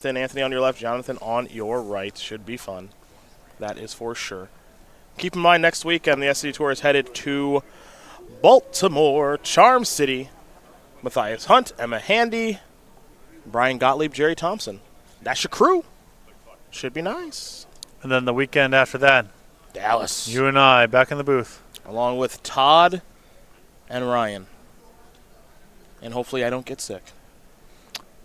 Then Anthony on your left, Jonathan on your right. Should be fun. That is for sure. Keep in mind, next weekend, the SCG Tour is headed to Baltimore, Charm City. Matthias Hunt, Emma Handy, Brian Gottlieb, Jerry Thompson. That's your crew. Should be nice. And then the weekend after that, Dallas. you and I back in the booth. Along with Todd and Ryan. And hopefully I don't get sick.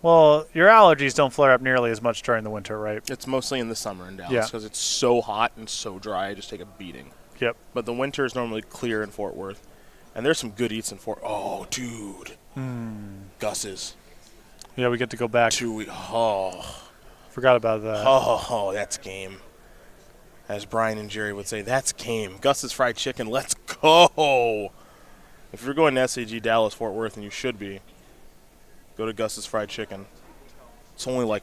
Well, your allergies don't flare up nearly as much during the winter, right? It's mostly in the summer in Dallas because it's so hot and so dry. I just take a beating. Yep. But the winter is normally clear in Fort Worth. And there's some good eats in Fort. Oh, dude. Gus's. Yeah, we get to go back. Forgot about that. Oh, that's game. As Brian and Jerry would say, that's game. Gus's Fried Chicken, let's go. If you're going to SCG Dallas, Fort Worth, and you should be, go to Gus's Fried Chicken. It's only like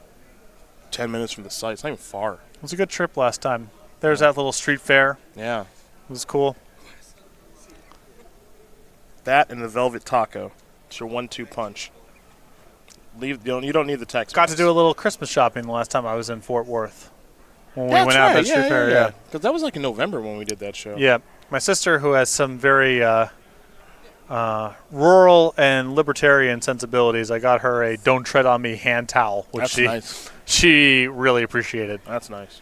10 minutes from the site. It's not even far. It was a good trip last time. There's that little street fair. Yeah. It was cool. That and the Velvet Taco. It's your 1-2 punch. You don't need the text. Got to do a little Christmas shopping the last time I was in Fort Worth. When we went out that street fair, yeah. Because that was like in November when we did that show. Yeah. My sister, who has some very rural and libertarian sensibilities, I got her a "Don't Tread on Me" hand towel, which she really appreciated. That's nice.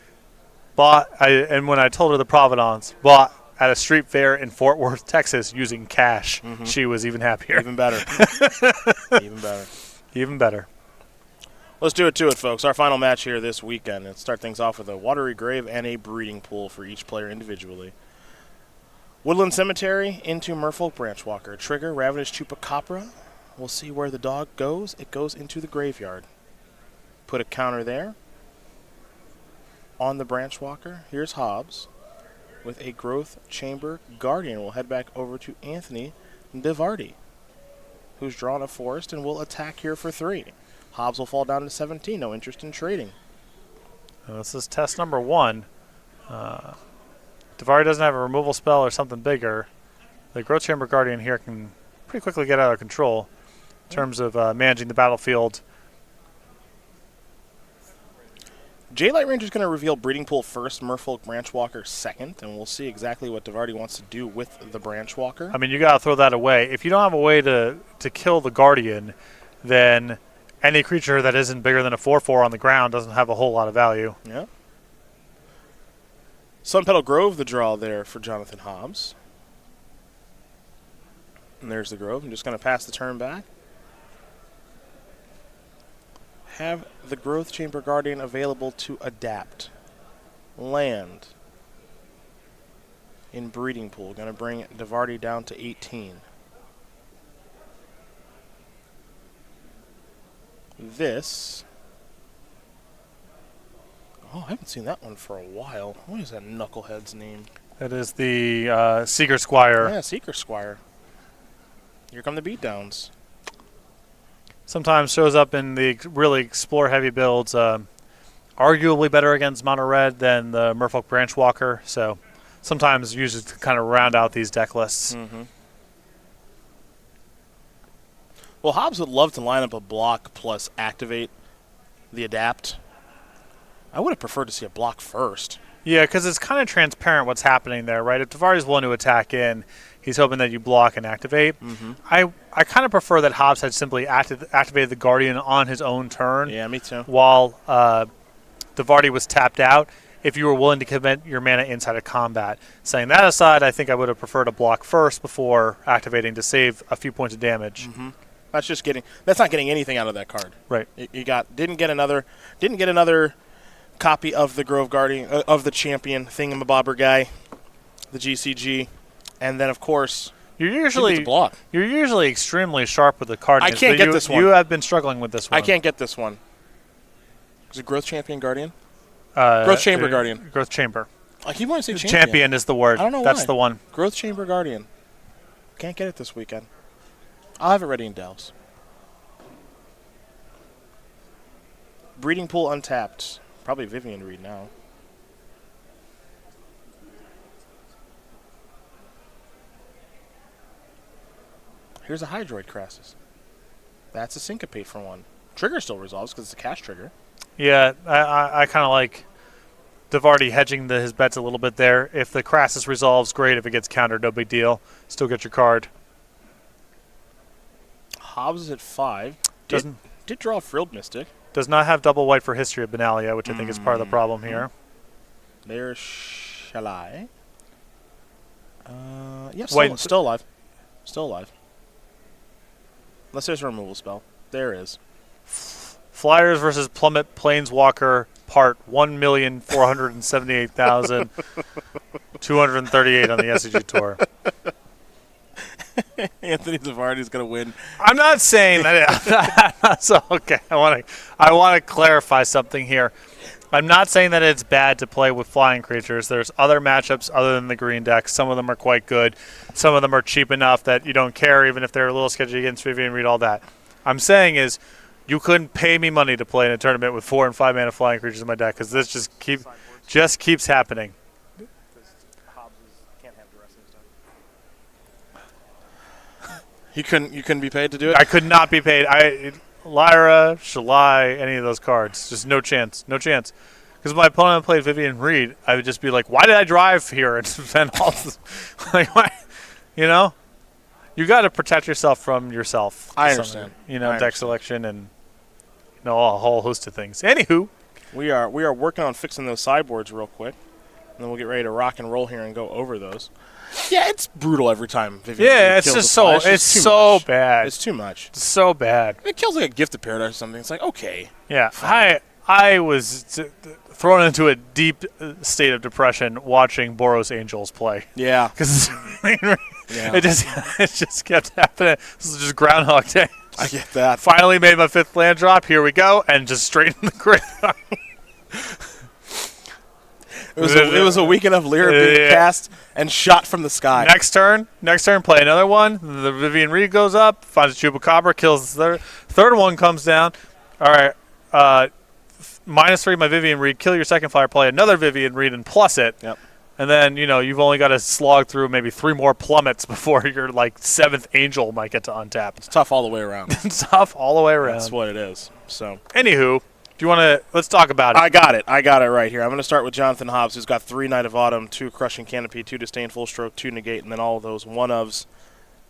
And when I told her the provenance, bought at a street fair in Fort Worth, Texas, using cash, she was even happier. Even better. Even better. Even better. Let's do it to it, folks. Our final match here this weekend. Let's start things off with a watery grave and a breeding pool for each player individually. Woodland Cemetery into Merfolk Branchwalker. Trigger, Ravenous Chupacabra. We'll see where the dog goes. It goes into the graveyard. Put a counter there. On the Branchwalker, here's Hobbs with a Growth Chamber Guardian. We'll head back over to Anthony DeVarti, who's drawn a forest and will attack here for 3. Hobbs will fall down to 17. No interest in trading. This is test number 1. DeVarti doesn't have a removal spell or something bigger. The Growth Chamber Guardian here can pretty quickly get out of control in terms of managing the battlefield. J-Light Ranger is going to reveal Breeding Pool first, Merfolk Branchwalker second, and we'll see exactly what DeVarti wants to do with the Branchwalker. I mean, you got to throw that away. If you don't have a way to kill the Guardian, then any creature that isn't bigger than a 4/4 on the ground doesn't have a whole lot of value. Yeah. Sunpetal Grove, the draw there for Jonathan Hobbs. And there's the Grove. I'm just going to pass the turn back. Have the Growth Chamber Guardian available to adapt. Land in Breeding Pool. Going to bring DeVarti down to 18. This. Oh, I haven't seen that one for a while. What is that knucklehead's name? That is the Seeker Squire. Yeah, Seeker Squire. Here come the beatdowns. Sometimes shows up in the really explore-heavy builds. Arguably better against Mono Red than the Merfolk Branchwalker, so sometimes uses to kind of round out these deck lists. Well, Hobbs would love to line up a block plus activate the adapt. I would have preferred to see a block first. Yeah, because it's kind of transparent what's happening there, right? If DeVarti's willing to attack in, he's hoping that you block and activate. I kind of prefer that Hobbs had simply activated the Guardian on his own turn. Yeah, me too. While DeVarti was tapped out, if you were willing to commit your mana inside of combat. Saying that aside, I think I would have preferred a block first before activating to save a few points of damage. That's not getting anything out of that card. Right. You didn't get another copy of the Grove Guardian of the champion thingamabobber guy, the GCG, and then of course you're usually extremely sharp with the card. I can't get this one. You have been struggling with this one. I can't get this one. Is it Growth Champion Guardian? Growth Chamber Guardian. Growth Chamber. I keep wanting to say champion is the word. I don't know That's why. the one. Growth Chamber Guardian. Can't get it this weekend. I'll have it ready in Dallas. Breeding Pool untapped. Probably Vivian to read now. Here's a Hydroid Crassus. That's a Syncopate for 1. Trigger still resolves because it's a cash trigger. Yeah, I kind of like DeVarti hedging his bets a little bit there. If the Crassus resolves, great. If it gets countered, no big deal. Still get your card. Hobbs is at 5. Did draw a Frilled Mystic. Does not have double white for History of Benalia, which I think is part of the problem here. There's Shalai. Yeah, still alive. Still alive. Unless there's a removal spell. There is. Flyers versus Plummet Planeswalker part 1,478,238 on the SCG Tour. Anthony DeVarti's going to win. I'm not saying that. So okay, I want to clarify something here. I'm not saying that it's bad to play with flying creatures. There's other matchups other than the green deck. Some of them are quite good. Some of them are cheap enough that you don't care, even if they're a little sketchy against Vivian Reed, all that. I'm saying is you couldn't pay me money to play in a tournament with 4 and 5 mana flying creatures in my deck because this just keeps happening. You couldn't be paid to do it? I could not be paid. Lyra, Shalai, any of those cards. Just no chance. No chance. Because if my opponent played Vivian Reed, I would just be like, why did I drive here and spend all this? Like, why? You know? You got to protect yourself from yourself. I understand. Deck selection and a whole host of things. Anywho. We are working on fixing those sideboards real quick. And then we'll get ready to rock and roll here and go over those. Yeah, it's brutal every time. Yeah, it's just so bad. It's too much. It's so bad. It kills like a Gift of Paradise or something. It's like, okay. Yeah, I was thrown into a deep state of depression watching Boros Angels play. Yeah. Because it just kept happening. This is just Groundhog Day. I get that. Finally made my 5th land drop. Here we go. And just straight in the graveyard. It was a weekend of Lyra being cast and shot from the sky. Next turn, play another one. The Vivian Reed goes up, finds a Chupacabra, kills the third one, comes down. All right, -3 my Vivian Reed, kill your second flyer, play another Vivian Reed and plus it. Yep. And then, you've only got to slog through maybe 3 more plummets before your 7th Angel might get to untap. It's tough all the way around. It's tough all the way around. That's what it is. So, anywho, do you want to let's talk about it? I got it right here. I'm going to start with Jonathan Hobbs, who's got 3 Knight of Autumn, 2 Crushing Canopy, 2 Disdainful Stroke, 2 Negate, and then all of those one-ofs.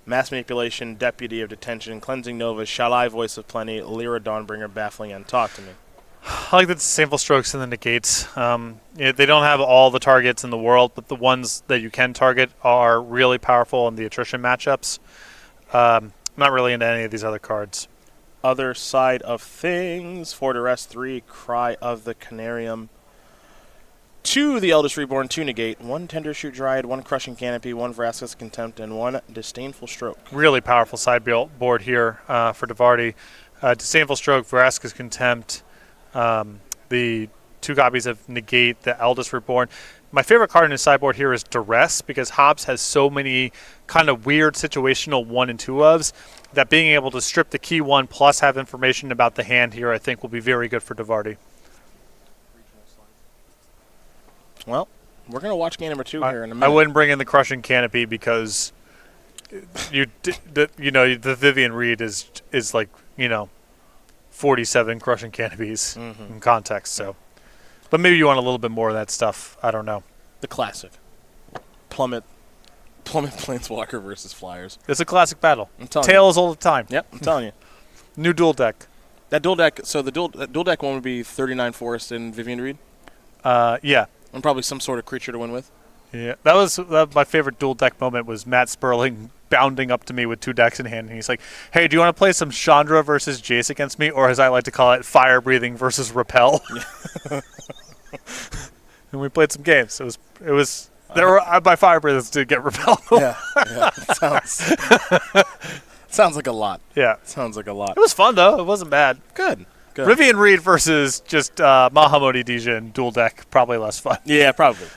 Mass Manipulation, Deputy of Detention, Cleansing Nova, Shalai, Voice of Plenty, Lyra, Dawnbringer, Baffling End. Talk to me. I like the Disdainful Strokes and the Negates. They don't have all the targets in the world, but the ones that you can target are really powerful in the attrition matchups. Not really into any of these other cards. Other side of things, Fortress 3, Cry of the Canarium, 2 the Eldest Reborn, 2 Negate, 1 Tender Shoot Dryad, 1 Crushing Canopy, 1 Vraska's Contempt, and 1 Disdainful Stroke. Really powerful sideboard here for DeVarti. Disdainful Stroke, Vraska's Contempt, the 2 copies of Negate, the Eldest Reborn. My favorite card in his sideboard here is Duress, because Hobbs has so many kind of weird situational 1 and 2 ofs that being able to strip the key 1 plus have information about the hand here I think will be very good for DeVarti. Well, we're going to watch game number 2 here in a minute. I wouldn't bring in the Crushing Canopy because the Vivian Reed is 47 Crushing Canopies in context, so. But maybe you want a little bit more of that stuff. I don't know. The classic. Plummet Planeswalker versus Flyers. It's a classic battle. I'm telling Tails all the time. Yep, I'm telling you. New dual deck. That dual deck, so the dual deck one would be 39 Forest and Vivian Reed? Yeah. And probably some sort of creature to win with? Yeah. That was my favorite dual deck moment was Matt Sperling bounding up to me with 2 decks in hand. And he's like, hey, do you want to play some Chandra versus Jace against me? Or as I like to call it, Fire Breathing versus Repel. And we played some games. It was there were my Fire Breathers did get Repel. Yeah. Sounds like a lot. Yeah. Sounds like a lot. It was fun, though. It wasn't bad. Good. Vivian Reed versus just Mahamodi Dijon dual deck, probably less fun. Yeah, probably.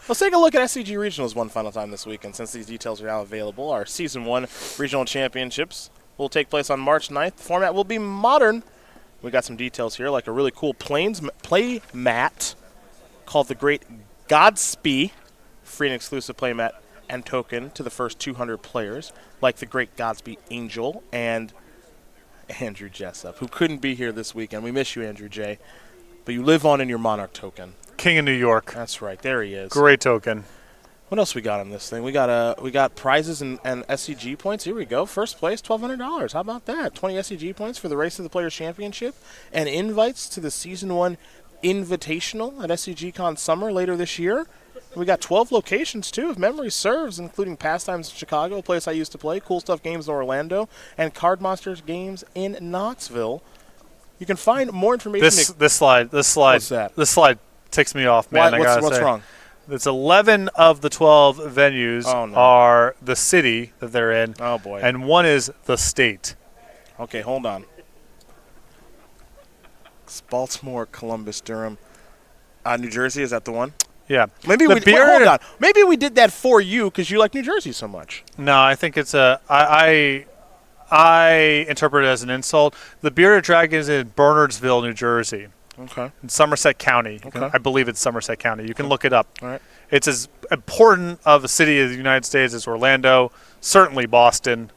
Let's take a look at SCG Regionals one final time this weekend. Since these details are now available, our Season 1 Regional Championships will take place on March 9th. The format will be modern. We got some details here, like a really cool play mat called the Great Godspeed, free and exclusive play mat and token to the first 200 players, like the Great Godspeed Angel and Andrew Jessup, who couldn't be here this weekend. We miss you, Andrew J. But you live on in your Monarch token. King of New York. That's right. There he is. Great token. What else we got on this thing? We got prizes and SCG points. Here we go. First place, $1,200. How about that? 20 SCG points for the Race to the Players Championship and invites to the Season 1 Invitational at SCGCon Summer later this year. We got 12 locations, too, if memory serves, including Pastimes in Chicago, a place I used to play, Cool Stuff Games in Orlando, and Card Monsters Games in Knoxville. You can find more information. This slide. What's that? This slide ticks me off, man. What's wrong? It's 11 of the 12 venues are the city that they're in. Oh, boy. And one is the state. Okay, hold on. It's Baltimore, Columbus, Durham. New Jersey, is that the one? Yeah. Maybe hold on. Maybe we did that for you because you like New Jersey so much. No, I think it's I interpret it as an insult. The Bearded Dragon is in Bernardsville, New Jersey. Okay. In Somerset County. Okay. I believe it's Somerset County. You can look it up. All right. It's as important of a city of the United States as Orlando, certainly Boston.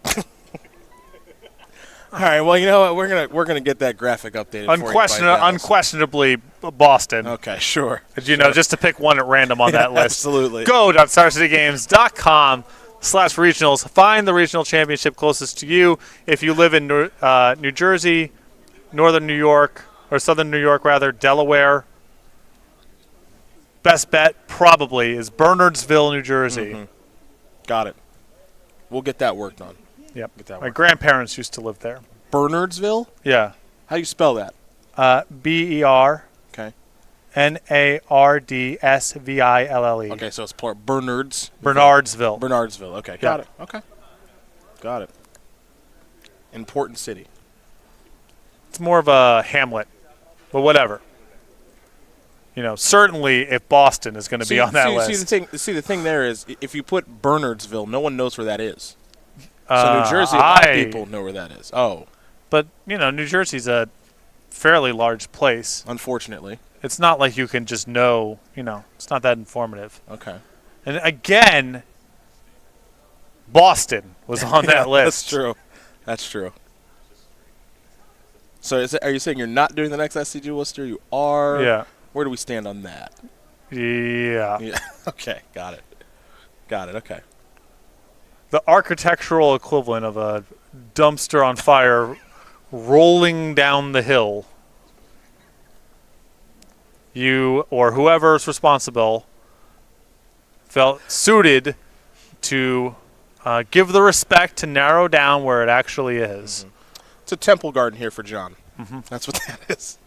All right. Well, you know what? We're gonna get that graphic updated. Unquestionably Boston. Okay, sure. Just to pick one at random on that list. Absolutely. Go.StarCityGames.com/regionals. Find the regional championship closest to you. If you live in New Jersey, Northern New York, or Southern New York rather, Delaware, best bet probably is Bernardsville, New Jersey. Mm-hmm. Got it. We'll get that worked on. Yep. My grandparents used to live there. Bernardsville? Yeah. How do you spell that? BER. Okay. NARDSVILLE. Okay, so it's Bernards. Bernardsville. Bernardsville. Okay, got it. Okay. Got it. Important city. It's more of a hamlet, but whatever. Certainly if Boston is going to be on that list. The thing there is, if you put Bernardsville, no one knows where that is. So New Jersey, a lot of people know where that is. Oh. But, New Jersey's a fairly large place. Unfortunately. It's not like you can just know, it's not that informative. Okay. And again, Boston was on that list. That's true. So are you saying you're not doing the next SCG Worcester? You are? Yeah. Where do we stand on that? Yeah. Okay, got it. Okay. The architectural equivalent of a dumpster on fire rolling down the hill. You or whoever's responsible felt suited to give the respect to narrow down where it actually is. Mm-hmm. It's a temple garden here for John. Mm-hmm. That's what that is.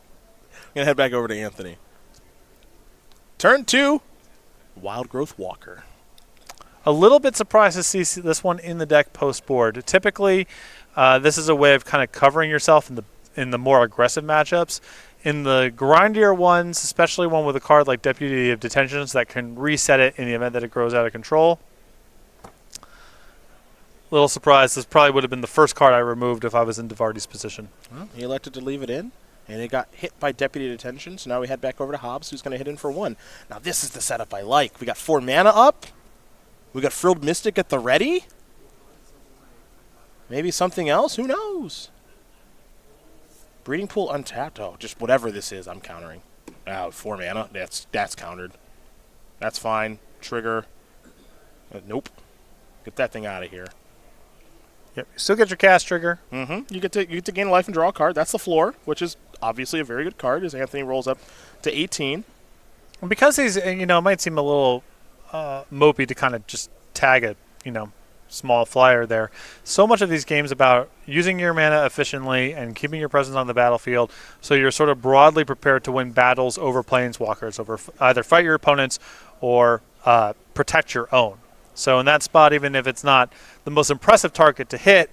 I'm going to head back over to Anthony. Turn 2, Wild Growth Walker. A little bit surprised to see this one in the deck post-board. Typically, this is a way of kind of covering yourself in the more aggressive matchups. In the grindier ones, especially one with a card like Deputy of Detentions that can reset it in the event that it grows out of control. Little surprised. This probably would have been the first card I removed if I was in DeVarti's position. Well, he elected to leave it in, and it got hit by Deputy Detention, so now we head back over to Hobbs, who's going to hit in for 1. Now, this is the setup I like. We got 4 mana up. We got Frilled Mystic at the ready. Maybe something else? Who knows? Breeding Pool untapped. Oh, just whatever this is, I'm countering. 4 mana. That's countered. That's fine. Trigger. Nope. Get that thing out of here. Yep. You still get your cast trigger. Mm-hmm. You get to gain a life and draw a card. That's the floor, which is obviously a very good card as Anthony rolls up to 18. And because he's, it might seem a little mopey to kind of just tag a, small flyer there. So much of these games about using your mana efficiently and keeping your presence on the battlefield so you're sort of broadly prepared to win battles over planeswalkers, over either fight your opponents or protect your own. So in that spot, even if it's not the most impressive target to hit,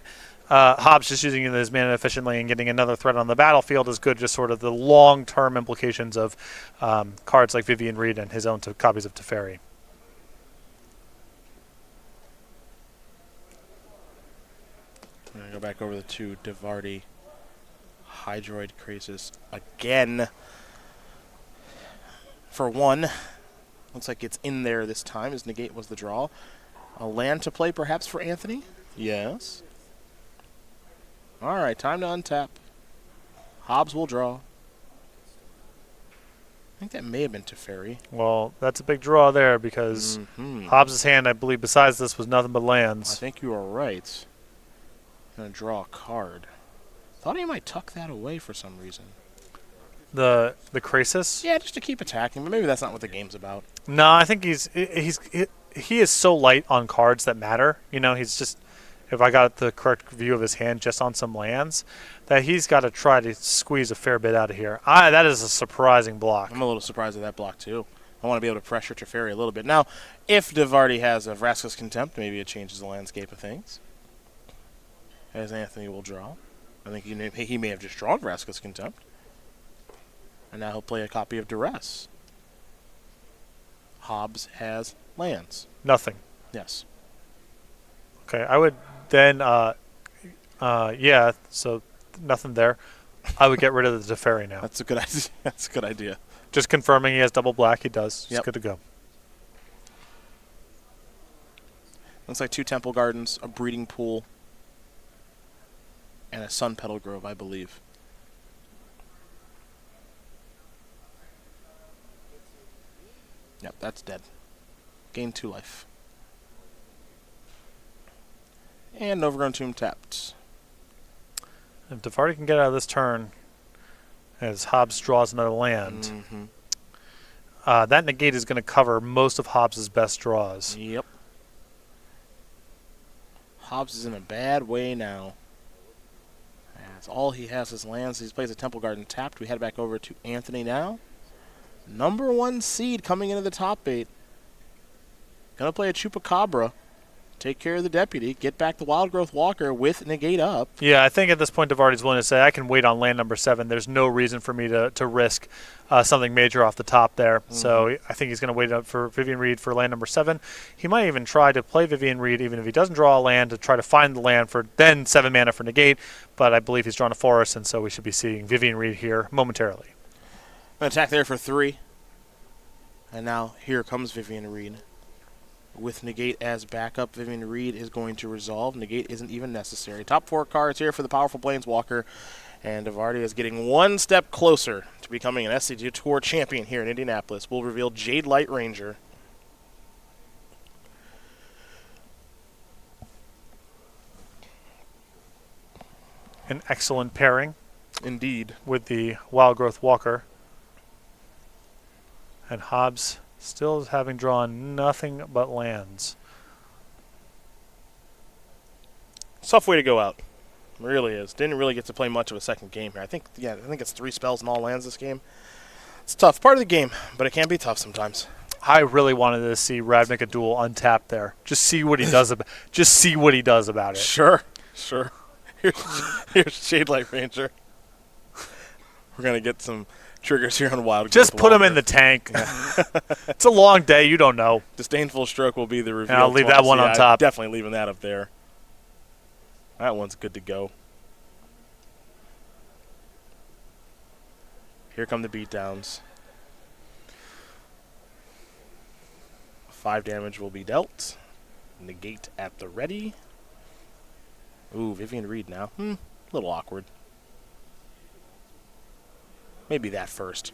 Hobbs just using his mana efficiently and getting another threat on the battlefield is good, just sort of the long-term implications of cards like Vivian Reed and his own copies of Teferi. I'm going to go back over to DeVarti. Hydroid Crisis again. For 1. Looks like it's in there this time, as Negate was the draw. A land to play, perhaps, for Anthony? Yes. All right, time to untap. Hobbs will draw. I think that may have been Teferi. Well, that's a big draw there because Hobbs' hand, I believe, besides this, was nothing but lands. I think you are right. I'm going to draw a card. Thought he might tuck that away for some reason. The Krasis? Yeah, just to keep attacking, but maybe that's not what the game's about. No, I think he is so light on cards that matter. You know, he's just, if I got the correct view of his hand just on some lands, that he's got to try to squeeze a fair bit out of here. That is a surprising block. I'm a little surprised at that block, too. I want to be able to pressure Teferi a little bit. Now, if DeVarti has a Vraska's Contempt, maybe it changes the landscape of things. As Anthony will draw. I think he may have just drawn Vraska's Contempt. And now he'll play a copy of Duress. Hobbs has lands. Nothing. Yes. Okay, I would then, yeah, so nothing there. I would get rid of the Teferi now. That's a good idea. That's a good idea. Just confirming he has double black. He does. He's good to go. Looks like 2 Temple Gardens, a Breeding Pool, and a Sun Petal Grove, I believe. Yep, that's dead. Gain 2 life. And Overgrown Tomb tapped. If DeVarti can get out of this turn, as Hobbs draws another land, that negate is going to cover most of Hobbs' best draws. Yep. Hobbs is in a bad way now. As all he has is lands. He plays a Temple Garden tapped. We head back over to Anthony now. Number 1 seed coming into the top 8. Gonna play a Chupacabra. Take care of the Deputy. Get back the Wild Growth Walker with negate up. Yeah, I think at this point DeVarti's willing to say, I can wait on land number 7. There's no reason for me to risk something major off the top there. So I think he's going to wait up for Vivian Reed for land number 7. He might even try to play Vivian Reed, even if he doesn't draw a land, to try to find the land for then 7 mana for negate. But I believe he's drawn a forest, and so we should be seeing Vivian Reed here momentarily. An attack there for 3. And now here comes Vivian Reed. With negate as backup, Vivian Reed is going to resolve. Negate isn't even necessary. Top 4 cards here for the powerful Planeswalker. And DeVarti is getting 1 step closer to becoming an SCG Tour champion here in Indianapolis. We'll reveal Jade Light Ranger. An excellent pairing. Indeed. With the Wild Growth Walker. And Hobbs still having drawn nothing but lands. Tough way to go out. It really is. Didn't really get to play much of a second game here. I think it's 3 spells and all lands this game. It's tough. Part of the game, but it can be tough sometimes. I really wanted to see Ravnica Duel untapped there. Just see what he does about it. Sure. Here's Shade Light Ranger. We're gonna get some triggers here on Wild. Just put him in the tank. It's a long day. You don't know. Disdainful Stroke will be the reveal. And I'll leave that one on top. Definitely leaving that up there. That one's good to go. Here come the beatdowns. 5 damage will be dealt. Negate at the ready. Ooh, Vivian Reed now. A little awkward. Maybe that first.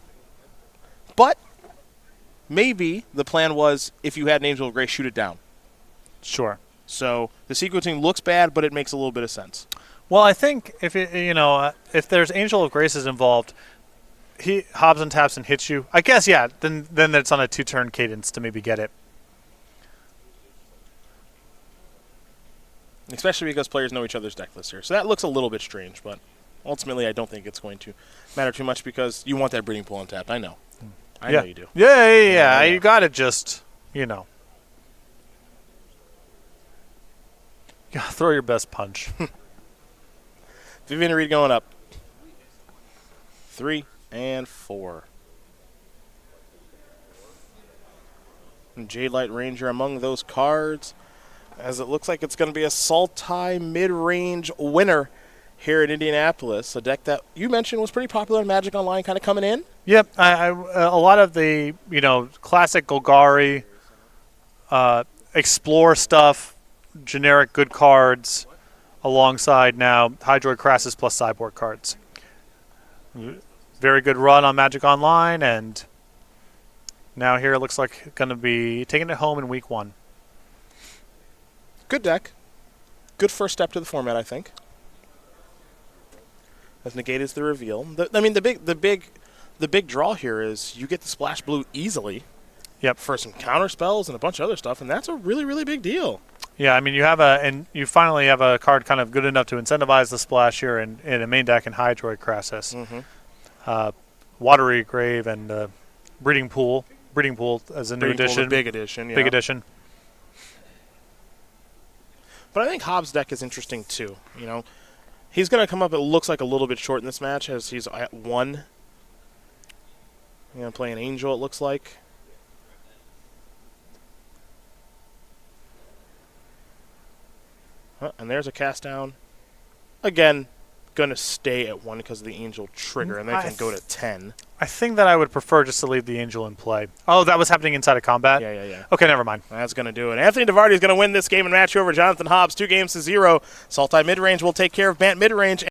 But maybe the plan was, if you had an Angel of Grace, shoot it down. Sure. So the sequencing looks bad, but it makes a little bit of sense. Well, I think if if there's Angel of Graces involved, Hobbs untaps and hits you. I guess then it's on a 2-turn cadence to maybe get it. Especially because players know each other's deck lists here. So that looks a little bit strange, but ultimately I don't think it's going to matter too much because you want that breeding pool untapped. I know. I know you do. Yeah. You got to just, throw your best punch. Vivian Reed going up. 3 and 4. And Jade Light Ranger among those cards, as it looks like it's going to be a Sultai mid-range winner here in Indianapolis. A deck that you mentioned was pretty popular in Magic Online, kind of coming in. Yep, a lot of the classic Golgari, explore stuff, generic good cards, alongside now Hydroid Crassus plus sideboard cards. Very good run on Magic Online, and now here it looks like going to be taking it home in week 1. Good deck. Good first step to the format, I think. As Negate is the reveal. The big draw here is you get the Splash Blue easily. Yep. For some counter spells and a bunch of other stuff, and that's a really, really big deal. Yeah, I mean, you finally have a card kind of good enough to incentivize the splash here in a main deck in Hydroid Crassus. Watery Grave and Breeding Pool. Breeding Pool as a new addition. Big addition, yeah. Big addition. But I think Hobbs' deck is interesting too. You know, he's going to come up, it looks like a little bit short in this match as he's at 1. He's going to play an Angel, it looks like. And there's a cast down. Again, going to stay at 1 because of the Angel trigger, and they can go to 10. I think that I would prefer just to leave the Angel in play. Oh, that was happening inside of combat? Yeah. Okay, never mind. That's going to do it. Anthony DeVarti is going to win this game and match over Jonathan Hobbs 2-0. Sultai midrange will take care of Bant midrange.